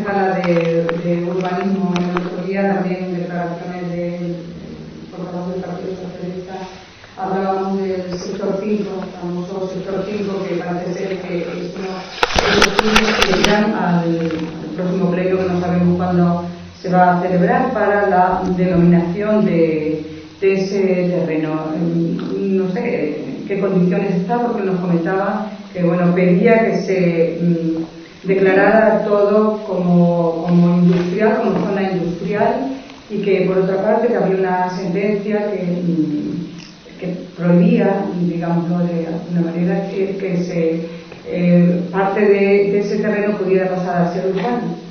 concejala de urbanismo el otro día, también en declaraciones del portavoz del Partido Socialista, hablábamos del sector 5, famoso sector 5, que parece ser que es uno de los puntos que irán al próximo pleno, que no sabemos cuándo se va a celebrar, para la denominación de ese terreno. No sé qué condiciones está, porque nos comentaba que pedía que se declarara todo como industrial, como zona industrial, y que por otra parte que había una sentencia que prohibía, digámoslo de alguna manera, que parte de ese terreno pudiera pasar a ser urbano.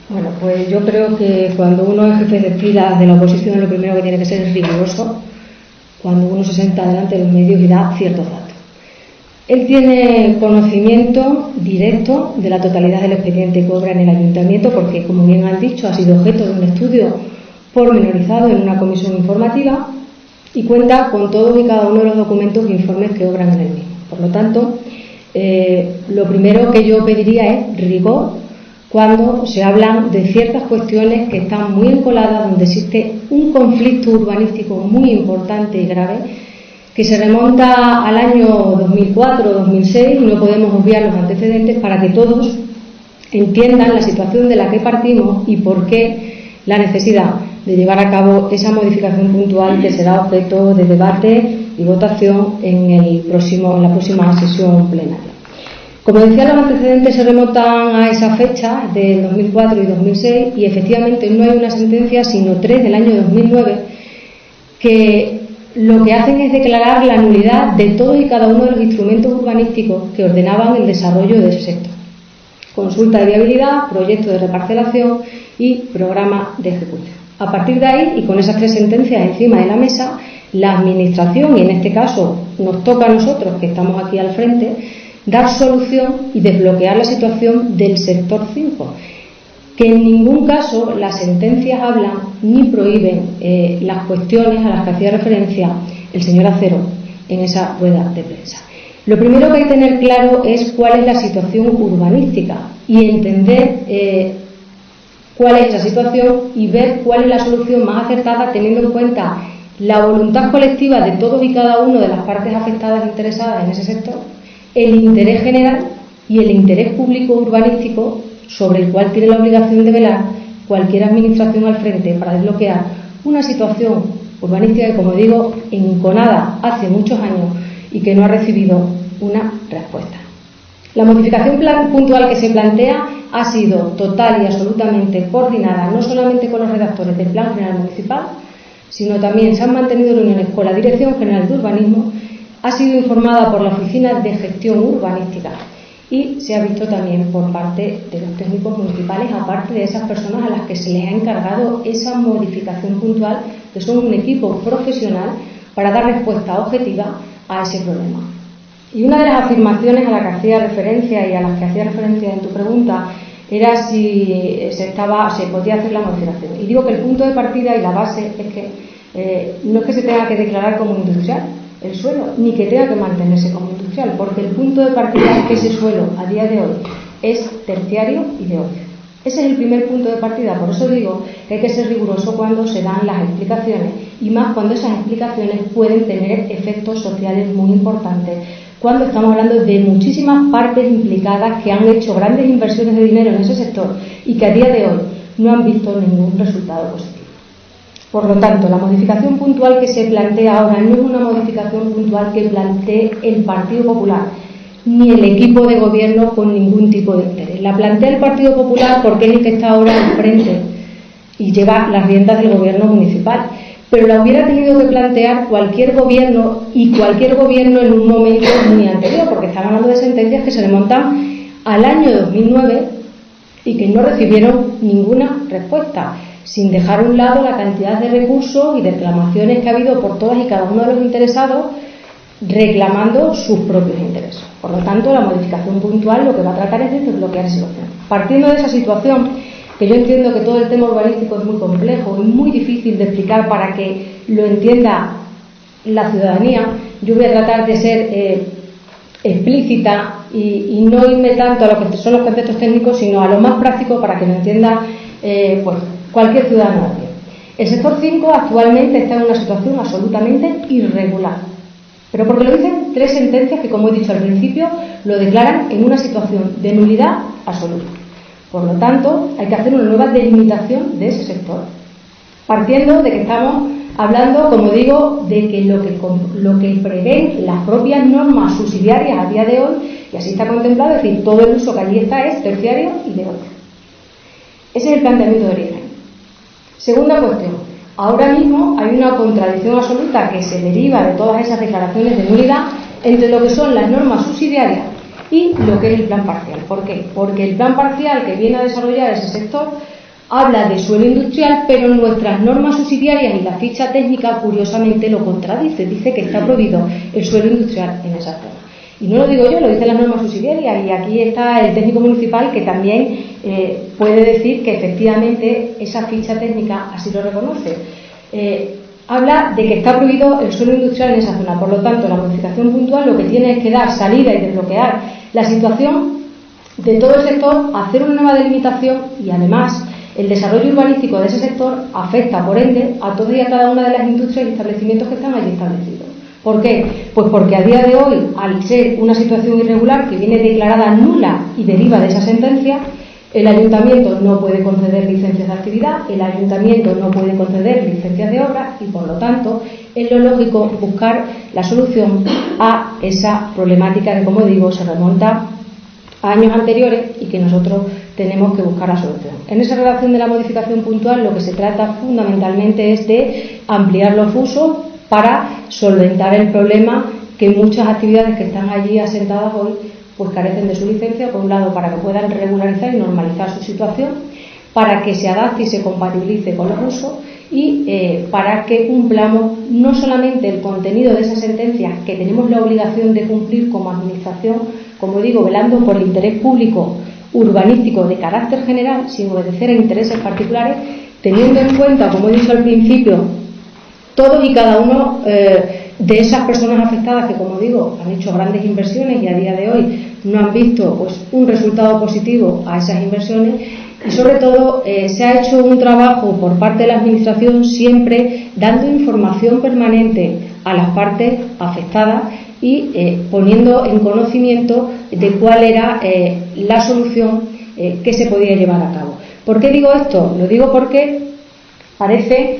Bueno, pues yo creo que cuando uno es jefe de filas de la oposición, lo primero que tiene que ser es riguroso cuando uno se sienta delante de los medios y da ciertos datos. Él tiene conocimiento directo de la totalidad del expediente que obra en el ayuntamiento, porque, como bien han dicho, ha sido objeto de un estudio pormenorizado en una comisión informativa y cuenta con todos y cada uno de los documentos e informes que obran en el mismo. Por lo tanto, lo primero que yo pediría es rigor cuando se hablan de ciertas cuestiones que están muy encoladas, donde existe un conflicto urbanístico muy importante y grave, que se remonta al año 2004-2006, y no podemos obviar los antecedentes para que todos entiendan la situación de la que partimos y por qué la necesidad de llevar a cabo esa modificación puntual que será objeto de debate y votación en la próxima sesión plenaria. Como decía, los antecedentes se remontan a esa fecha del 2004 y 2006, y efectivamente no hay una sentencia sino 3 del año 2009 que lo que hacen es declarar la nulidad de todos y cada uno de los instrumentos urbanísticos que ordenaban el desarrollo de ese sector: consulta de viabilidad, proyecto de reparcelación y programa de ejecución. A partir de ahí, y con esas 3 sentencias encima de la mesa, la administración, y en este caso nos toca a nosotros que estamos aquí al frente, dar solución y desbloquear la situación del sector 5, que en ningún caso las sentencias hablan ni prohíben las cuestiones a las que hacía referencia el señor Acero en esa rueda de prensa. Lo primero que hay que tener claro es cuál es la situación urbanística y entender cuál es esa situación y ver cuál es la solución más acertada, teniendo en cuenta la voluntad colectiva de todos y cada uno de las partes afectadas e interesadas en ese sector, el interés general y el interés público urbanístico sobre el cual tiene la obligación de velar cualquier administración al frente para desbloquear una situación urbanística que, como digo, enconada hace muchos años y que no ha recibido una respuesta. La modificación puntual que se plantea ha sido total y absolutamente coordinada, no solamente con los redactores del Plan General Municipal, sino también se han mantenido reuniones con la Dirección General de Urbanismo, ha sido informada por la Oficina de Gestión Urbanística y se ha visto también por parte de los técnicos municipales, aparte de esas personas a las que se les ha encargado esa modificación puntual, que son un equipo profesional para dar respuesta objetiva a ese problema. Y una de las afirmaciones a las que hacía referencia y a las que hacía referencia en tu pregunta era si se podía hacer la modificación. Y digo que el punto de partida y la base es que no es que se tenga que declarar como industrial el suelo, ni que tenga que mantenerse como industrial, porque el punto de partida es que ese suelo a día de hoy es terciario y de ocio. Ese es el primer punto de partida. Por eso digo que hay que ser riguroso cuando se dan las explicaciones, y más cuando esas explicaciones pueden tener efectos sociales muy importantes, cuando estamos hablando de muchísimas partes implicadas que han hecho grandes inversiones de dinero en ese sector y que a día de hoy no han visto ningún resultado positivo. Por lo tanto, la modificación puntual que se plantea ahora no es una modificación puntual que plantee el Partido Popular ni el equipo de gobierno con ningún tipo de interés. La plantea el Partido Popular porque es el que está ahora al frente y lleva las riendas del gobierno municipal, pero la hubiera tenido que plantear cualquier gobierno, y cualquier gobierno en un momento muy anterior, porque estamos hablando de sentencias que se remontan al año 2009 y que no recibieron ninguna respuesta, sin dejar a un lado la cantidad de recursos y de reclamaciones que ha habido por todas y cada uno de los interesados reclamando sus propios intereses. Por lo tanto, la modificación puntual lo que va a tratar es de desbloquear esa situación. Partiendo de esa situación, que yo entiendo que todo el tema urbanístico es muy complejo y muy difícil de explicar para que lo entienda la ciudadanía, yo voy a tratar de ser explícita y no irme tanto a lo que son los conceptos técnicos, sino a lo más práctico para que lo entienda pues cualquier ciudadano. El sector 5 actualmente está en una situación absolutamente irregular, pero porque lo dicen 3 sentencias que, como he dicho al principio, lo declaran en una situación de nulidad absoluta. Por lo tanto, hay que hacer una nueva delimitación de ese sector, partiendo de que estamos hablando, como digo, de que lo que prevén las propias normas subsidiarias a día de hoy, y así está contemplado, es decir, todo el uso que allí está es terciario y de otro. Ese es el planteamiento de origen. Segunda cuestión, ahora mismo hay una contradicción absoluta que se deriva de todas esas declaraciones de nulidad entre lo que son las normas subsidiarias y lo que es el plan parcial. ¿Por qué? Porque el plan parcial que viene a desarrollar ese sector habla de suelo industrial, pero nuestras normas subsidiarias y la ficha técnica curiosamente lo contradice, dice que está prohibido el suelo industrial en esa zona. Y no lo digo yo, lo dicen las normas subsidiarias, y aquí está el técnico municipal que también puede decir que efectivamente esa ficha técnica así lo reconoce. Habla de que está prohibido el suelo industrial en esa zona, por lo tanto la modificación puntual lo que tiene es que dar salida y desbloquear la situación de todo el sector, hacer una nueva delimitación, y además el desarrollo urbanístico de ese sector afecta por ende a todas y a cada una de las industrias y establecimientos que están allí establecidos. ¿Por qué? Pues porque a día de hoy, al ser una situación irregular que viene declarada nula y deriva de esa sentencia, el ayuntamiento no puede conceder licencias de actividad, el ayuntamiento no puede conceder licencias de obra, y por lo tanto es lo lógico buscar la solución a esa problemática que, como digo, se remonta a años anteriores y que nosotros tenemos que buscar la solución. En esa redacción de la modificación puntual lo que se trata fundamentalmente es de ampliar los usos para solventar el problema que muchas actividades que están allí asentadas hoy pues carecen de su licencia, por un lado para que puedan regularizar y normalizar su situación, para que se adapte y se compatibilice con los usos, y para que cumplamos no solamente el contenido de esas sentencias que tenemos la obligación de cumplir como administración, como digo, velando por el interés público urbanístico de carácter general, sin obedecer a intereses particulares, teniendo en cuenta, como he dicho al principio, todos y cada uno de esas personas afectadas que, como digo, han hecho grandes inversiones y a día de hoy no han visto pues un resultado positivo a esas inversiones, y sobre todo se ha hecho un trabajo por parte de la administración siempre dando información permanente a las partes afectadas y poniendo en conocimiento de cuál era la solución que se podía llevar a cabo. ¿Por qué digo esto? Lo digo porque parece,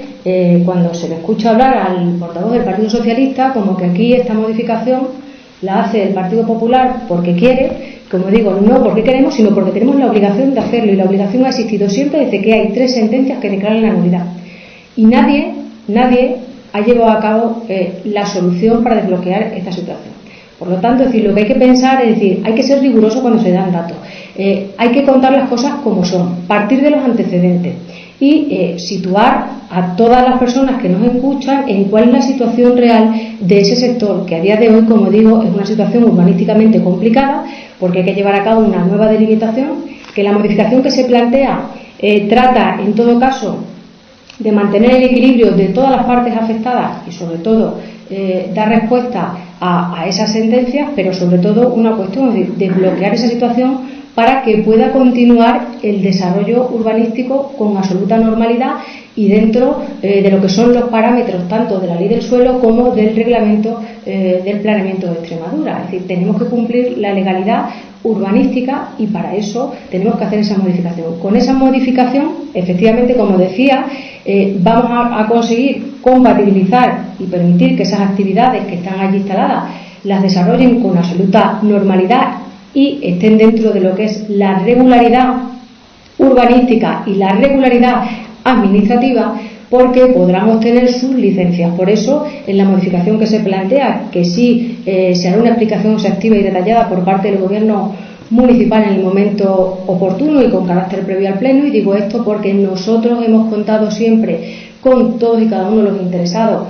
cuando se le escucha hablar al portavoz del Partido Socialista, como que aquí esta modificación la hace el Partido Popular porque quiere. Como digo, no porque queremos, sino porque tenemos la obligación de hacerlo, y la obligación ha existido siempre desde que hay 3 sentencias que declaran la nulidad. Y nadie ha llevado a cabo la solución para desbloquear esta situación. Por lo tanto, es decir, lo que hay que pensar es decir, hay que ser riguroso cuando se dan datos, hay que contar las cosas como son, partir de los antecedentes y situar a todas las personas que nos escuchan en cuál es la situación real de ese sector, que a día de hoy, como digo, es una situación urbanísticamente complicada, porque hay que llevar a cabo una nueva delimitación, que la modificación que se plantea trata, en todo caso, de mantener el equilibrio de todas las partes afectadas y, sobre todo, dar respuesta a esas sentencias, pero sobre todo una cuestión de desbloquear esa situación para que pueda continuar el desarrollo urbanístico con absoluta normalidad y dentro de lo que son los parámetros tanto de la ley del suelo como del reglamento del planeamiento de Extremadura. Es decir, tenemos que cumplir la legalidad urbanística y para eso tenemos que hacer esa modificación. Con esa modificación, efectivamente, como decía, vamos a conseguir compatibilizar y permitir que esas actividades que están allí instaladas las desarrollen con absoluta normalidad y estén dentro de lo que es la regularidad urbanística y la regularidad administrativa, porque podrán obtener sus licencias. Por eso, en la modificación que se plantea, que sí se hará una explicación exhaustiva y detallada por parte del Gobierno municipal en el momento oportuno y con carácter previo al Pleno, y digo esto porque nosotros hemos contado siempre con todos y cada uno de los interesados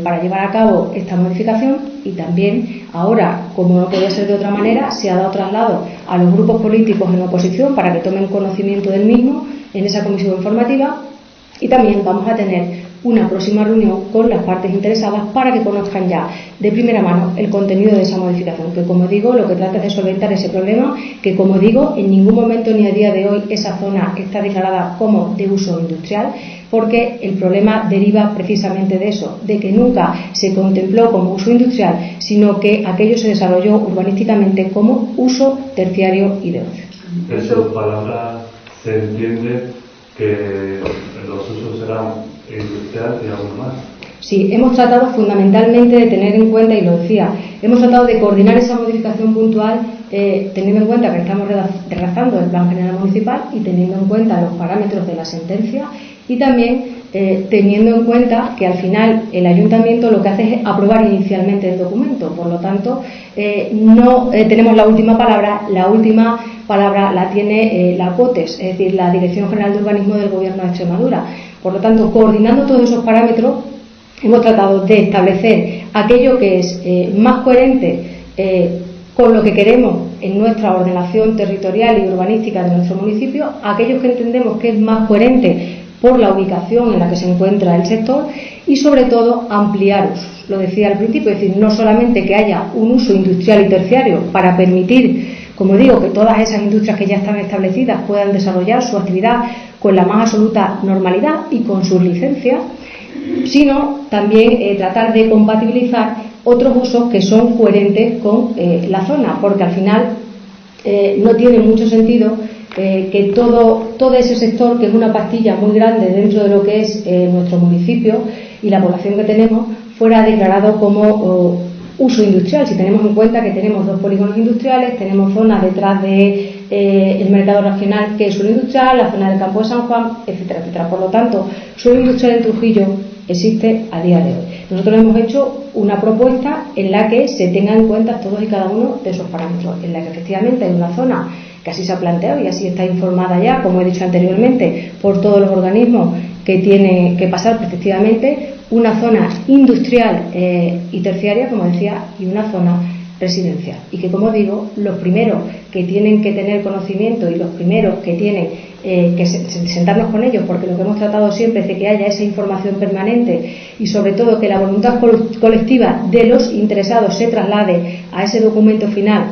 para llevar a cabo esta modificación, y también ahora, como no podía ser de otra manera, se ha dado traslado a los grupos políticos en oposición para que tomen conocimiento del mismo en esa comisión informativa, y también vamos a tener una próxima reunión con las partes interesadas para que conozcan ya de primera mano el contenido de esa modificación, que como digo, lo que trata es de solventar ese problema, que como digo, en ningún momento ni a día de hoy esa zona está declarada como de uso industrial, porque el problema deriva precisamente de eso, de que nunca se contempló como uso industrial, sino que aquello se desarrolló urbanísticamente como uso terciario y de ocio. En sus palabras se entiende que los usos serán industrial y algo más. Sí, hemos tratado fundamentalmente de tener en cuenta, y lo decía, hemos tratado de coordinar esa modificación puntual teniendo en cuenta que estamos redactando el Plan General Municipal y teniendo en cuenta los parámetros de la sentencia y también teniendo en cuenta que al final el Ayuntamiento lo que hace es aprobar inicialmente el documento. Por lo tanto, no tenemos la última palabra la tiene la COTES, es decir, la Dirección General de Urbanismo del Gobierno de Extremadura. Por lo tanto, coordinando todos esos parámetros, hemos tratado de establecer aquello que es más coherente con lo que queremos en nuestra ordenación territorial y urbanística de nuestro municipio, aquellos que entendemos que es más coherente por la ubicación en la que se encuentra el sector y sobre todo ampliar usos. Lo decía al principio, es decir, no solamente que haya un uso industrial y terciario para permitir, como digo, que todas esas industrias que ya están establecidas puedan desarrollar su actividad con la más absoluta normalidad y con sus licencias, sino también tratar de compatibilizar otros usos que son coherentes con la zona, porque al final no tiene mucho sentido que todo ese sector, que es una pastilla muy grande dentro de lo que es nuestro municipio y la población que tenemos, fuera declarado como uso industrial. Si tenemos en cuenta que tenemos 2 polígonos industriales, tenemos zonas detrás de el mercado regional que es suelo industrial, la zona del campo de San Juan, etcétera, etcétera. Por lo tanto, suelo industrial en Trujillo existe a día de hoy. Nosotros hemos hecho una propuesta en la que se tengan en cuenta todos y cada uno de esos parámetros, en la que efectivamente hay una zona que así se ha planteado y así está informada ya, como he dicho anteriormente, por todos los organismos que tiene que pasar efectivamente, una zona industrial y terciaria, como decía, y una zona residencial. Y que, como digo, los primeros que tienen que tener conocimiento y los primeros que tienen que sentarnos con ellos, porque lo que hemos tratado siempre es de que haya esa información permanente y sobre todo que la voluntad colectiva de los interesados se traslade a ese documento final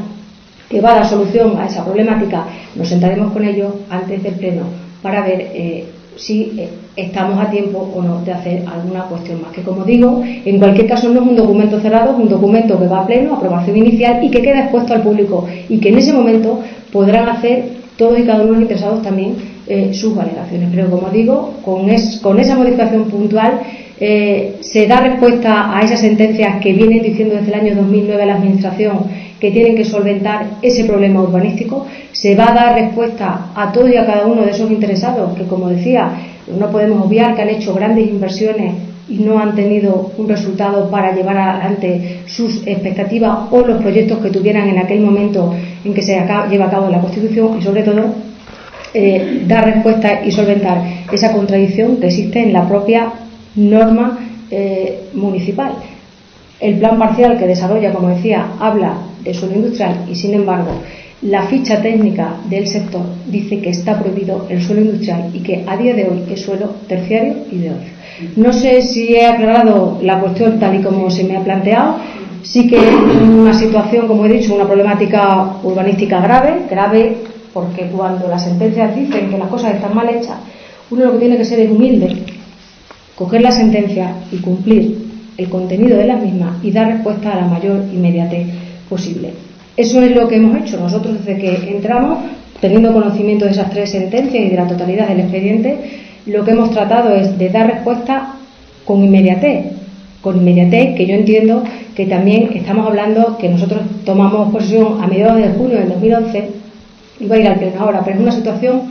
que va a dar solución a esa problemática. Nos sentaremos con ellos antes del pleno para ver si estamos a tiempo o no de hacer alguna cuestión más, que como digo, en cualquier caso no es un documento cerrado, es un documento que va a pleno, aprobación inicial y que queda expuesto al público y que en ese momento podrán hacer todos y cada uno de los interesados también sus valoraciones. Pero como digo, con esa modificación puntual se da respuesta a esas sentencias que vienen diciendo desde el año 2009 a la Administración que tienen que solventar ese problema urbanístico. Se va a dar respuesta a todos y a cada uno de esos interesados que, como decía, no podemos obviar que han hecho grandes inversiones y no han tenido un resultado para llevar adelante sus expectativas o los proyectos que tuvieran en aquel momento en que se lleva a cabo la Constitución, y sobre todo dar respuesta y solventar esa contradicción que existe en la propia norma municipal. El plan parcial que desarrolla, como decía, habla de suelo industrial y, sin embargo, la ficha técnica del sector dice que está prohibido el suelo industrial y que a día de hoy es suelo terciario y de ocio. No sé si he aclarado la cuestión tal y como se me ha planteado. Sí que es una situación, como he dicho, una problemática urbanística grave, porque cuando las sentencias dicen que las cosas están mal hechas, uno lo que tiene que ser es humilde, coger la sentencia y cumplir el contenido de las mismas y dar respuesta a la mayor inmediatez posible. Eso es lo que hemos hecho. Nosotros, desde que entramos, teniendo conocimiento de esas 3 sentencias y de la totalidad del expediente, lo que hemos tratado es de dar respuesta con inmediatez, que yo entiendo que también estamos hablando que nosotros tomamos posesión a mediados de junio del 2011 y va a ir al pleno ahora, pero es una situación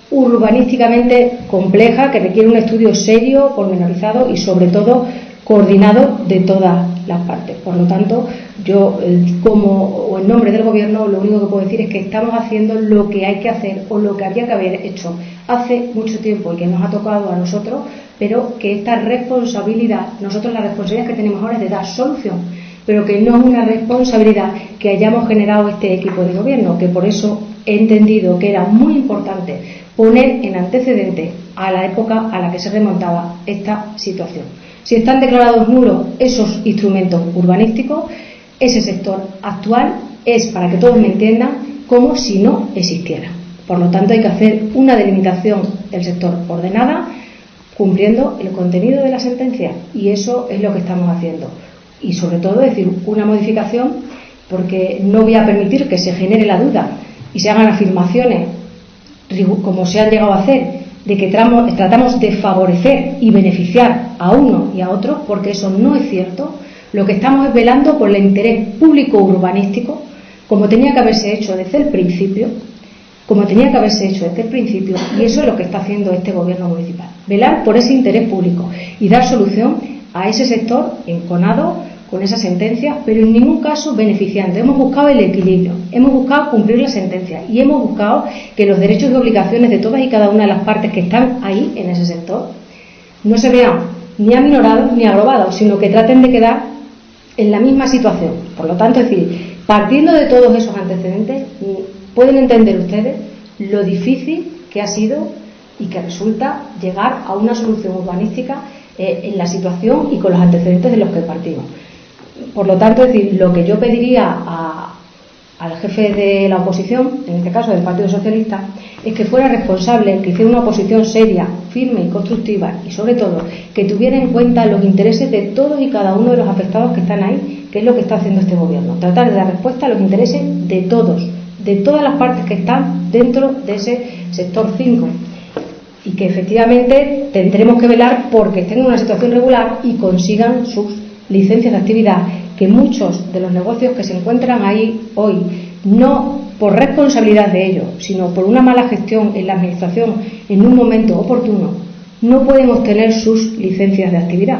urbanísticamente compleja que requiere un estudio serio, pormenorizado y sobre todo coordinado de todas las partes. Por lo tanto, yo en nombre del Gobierno lo único que puedo decir es que estamos haciendo lo que hay que hacer o lo que había que haber hecho hace mucho tiempo y que nos ha tocado a nosotros, pero que esta responsabilidad, nosotros la responsabilidad que tenemos ahora es de dar solución, pero que no es una responsabilidad que hayamos generado este equipo de gobierno, que por eso he entendido que era muy importante poner en antecedente a la época a la que se remontaba esta situación. Si están declarados nulos esos instrumentos urbanísticos, ese sector actual es, para que todos me entiendan, como si no existiera. Por lo tanto, hay que hacer una delimitación del sector ordenada, cumpliendo el contenido de la sentencia, y eso es lo que estamos haciendo. Y sobre todo, es decir, una modificación, porque no voy a permitir que se genere la duda y se hagan afirmaciones como se han llegado a hacer, de que tratamos de favorecer y beneficiar a uno y a otro, porque eso no es cierto. Lo que estamos es velando por el interés público urbanístico, como tenía que haberse hecho desde el principio, y eso es lo que está haciendo este gobierno municipal, velar por ese interés público y dar solución a ese sector enconado con esas sentencias, pero en ningún caso beneficiando. Hemos buscado el equilibrio, hemos buscado cumplir la sentencia y hemos buscado que los derechos y obligaciones de todas y cada una de las partes que están ahí en ese sector no se vean ni aminorados ni agrobados, sino que traten de quedar en la misma situación. Por lo tanto, es decir, partiendo de todos esos antecedentes, pueden entender ustedes lo difícil que ha sido y que resulta llegar a una solución urbanística en la situación y con los antecedentes de los que partimos. Por lo tanto, es decir, lo que yo pediría al jefe de la oposición, en este caso del Partido Socialista, es que fuera responsable, que hiciera una oposición seria, firme y constructiva, y sobre todo que tuviera en cuenta los intereses de todos y cada uno de los afectados que están ahí, que es lo que está haciendo este gobierno, tratar de dar respuesta a los intereses de todos, de todas las partes que están dentro de ese sector 5, y que efectivamente tendremos que velar porque estén en una situación regular y consigan sus licencias de actividad, que muchos de los negocios que se encuentran ahí hoy, no por responsabilidad de ellos, sino por una mala gestión en la administración en un momento oportuno, no pueden obtener sus licencias de actividad.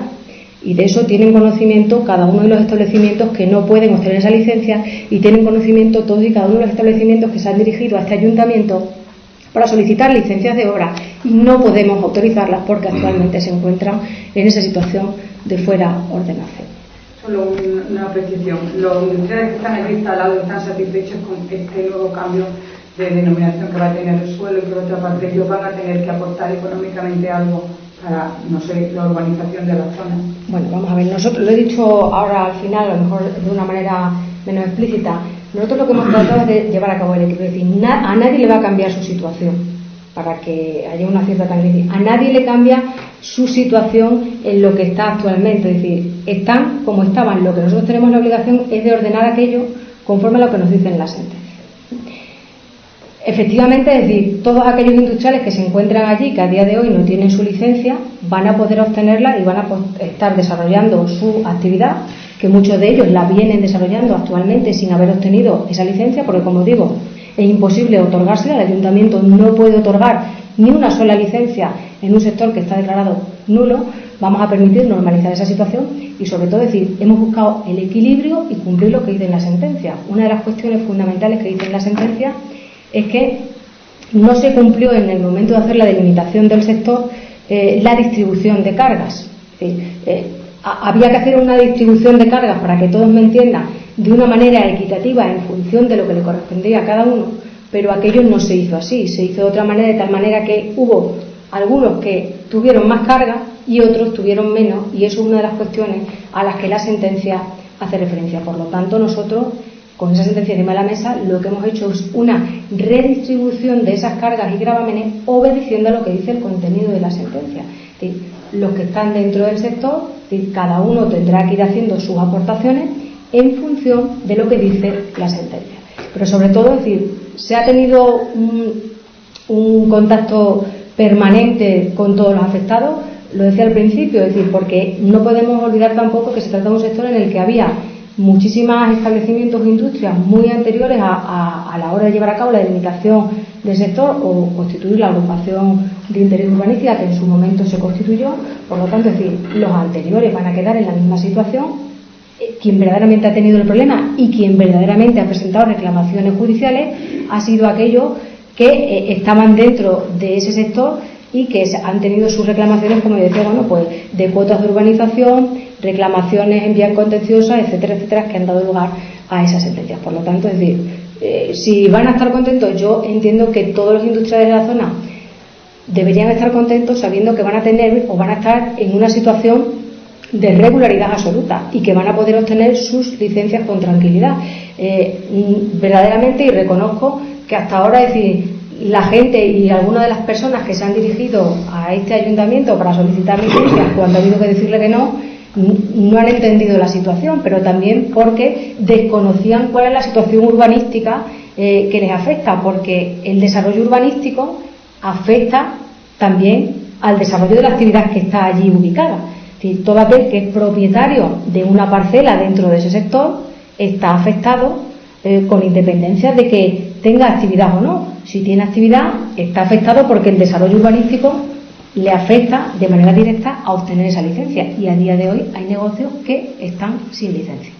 Y de eso tienen conocimiento cada uno de los establecimientos que no pueden obtener esa licencia, y tienen conocimiento todos y cada uno de los establecimientos que se han dirigido a este ayuntamiento para solicitar licencias de obra, y no podemos autorizarlas porque actualmente se encuentran en esa situación de fuera ordenación. Solo una precisión. Los industriales que están aquí instalados están satisfechos con este nuevo cambio de denominación que va a tener el suelo, y por otra parte ellos van a tener que aportar económicamente algo para, no sé, la urbanización de la zona. Bueno, vamos a ver, nosotros, lo he dicho ahora al final, a lo mejor de una manera menos explícita, nosotros lo que hemos tratado es de llevar a cabo el equilibrio, es decir, a nadie le va a cambiar su situación para que haya una cierta tranquilidad. A nadie le cambia su situación en lo que está actualmente, es decir, están como estaban. Lo que nosotros tenemos la obligación es de ordenar aquello conforme a lo que nos dicen las sentencias. Efectivamente, es decir, todos aquellos industriales que se encuentran allí, que a día de hoy no tienen su licencia, van a poder obtenerla y van a estar desarrollando su actividad, que muchos de ellos la vienen desarrollando actualmente sin haber obtenido esa licencia, porque, como digo, es imposible otorgársela. El ayuntamiento no puede otorgar ni una sola licencia en un sector que está declarado nulo. Vamos a permitir normalizar esa situación y, sobre todo, decir, hemos buscado el equilibrio y cumplir lo que dice en la sentencia. Una de las cuestiones fundamentales que dice en la sentencia es que no se cumplió en el momento de hacer la delimitación del sector la distribución de cargas. Es decir, había que hacer una distribución de cargas, para que todos me entiendan, de una manera equitativa en función de lo que le correspondía a cada uno, pero aquello no se hizo así, se hizo de otra manera, de tal manera que hubo algunos que tuvieron más carga y otros tuvieron menos, y eso es una de las cuestiones a las que la sentencia hace referencia. Por lo tanto, nosotros, con esa sentencia encima de la mesa, lo que hemos hecho es una redistribución de esas cargas y gravámenes obedeciendo a lo que dice el contenido de la sentencia. Es decir, los que están dentro del sector, cada uno tendrá que ir haciendo sus aportaciones en función de lo que dice la sentencia. Pero sobre todo, es decir, se ha tenido un contacto permanente con todos los afectados, lo decía al principio, es decir, porque no podemos olvidar tampoco que se trata de un sector en el que había muchísimos establecimientos e industrias muy anteriores a la hora de llevar a cabo la delimitación del sector o constituir la agrupación de interés urbanística que en su momento se constituyó. Por lo tanto, es decir, los anteriores van a quedar en la misma situación. Quien verdaderamente ha tenido el problema y quien verdaderamente ha presentado reclamaciones judiciales ha sido aquellos que estaban dentro de ese sector y que han tenido sus reclamaciones, como decía, bueno, pues de cuotas de urbanización, reclamaciones en vías contenciosas, etcétera, etcétera, que han dado lugar a esas sentencias. Por lo tanto, es decir, si van a estar contentos, yo entiendo que todos los industriales de la zona deberían estar contentos sabiendo que van a tener o van a estar en una situación de regularidad absoluta y que van a poder obtener sus licencias con tranquilidad. Verdaderamente, y reconozco que hasta ahora, es decir, la gente y algunas de las personas que se han dirigido a este ayuntamiento para solicitar licencias cuando ha habido que decirle que no han entendido la situación, pero también porque desconocían cuál es la situación urbanística que les afecta, porque el desarrollo urbanístico afecta también al desarrollo de la actividad que está allí ubicada. Es decir, todo aquel que es propietario de una parcela dentro de ese sector está afectado con independencia de que tenga actividad o no. Si tiene actividad, está afectado porque el desarrollo urbanístico le afecta de manera directa a obtener esa licencia, y a día de hoy hay negocios que están sin licencia.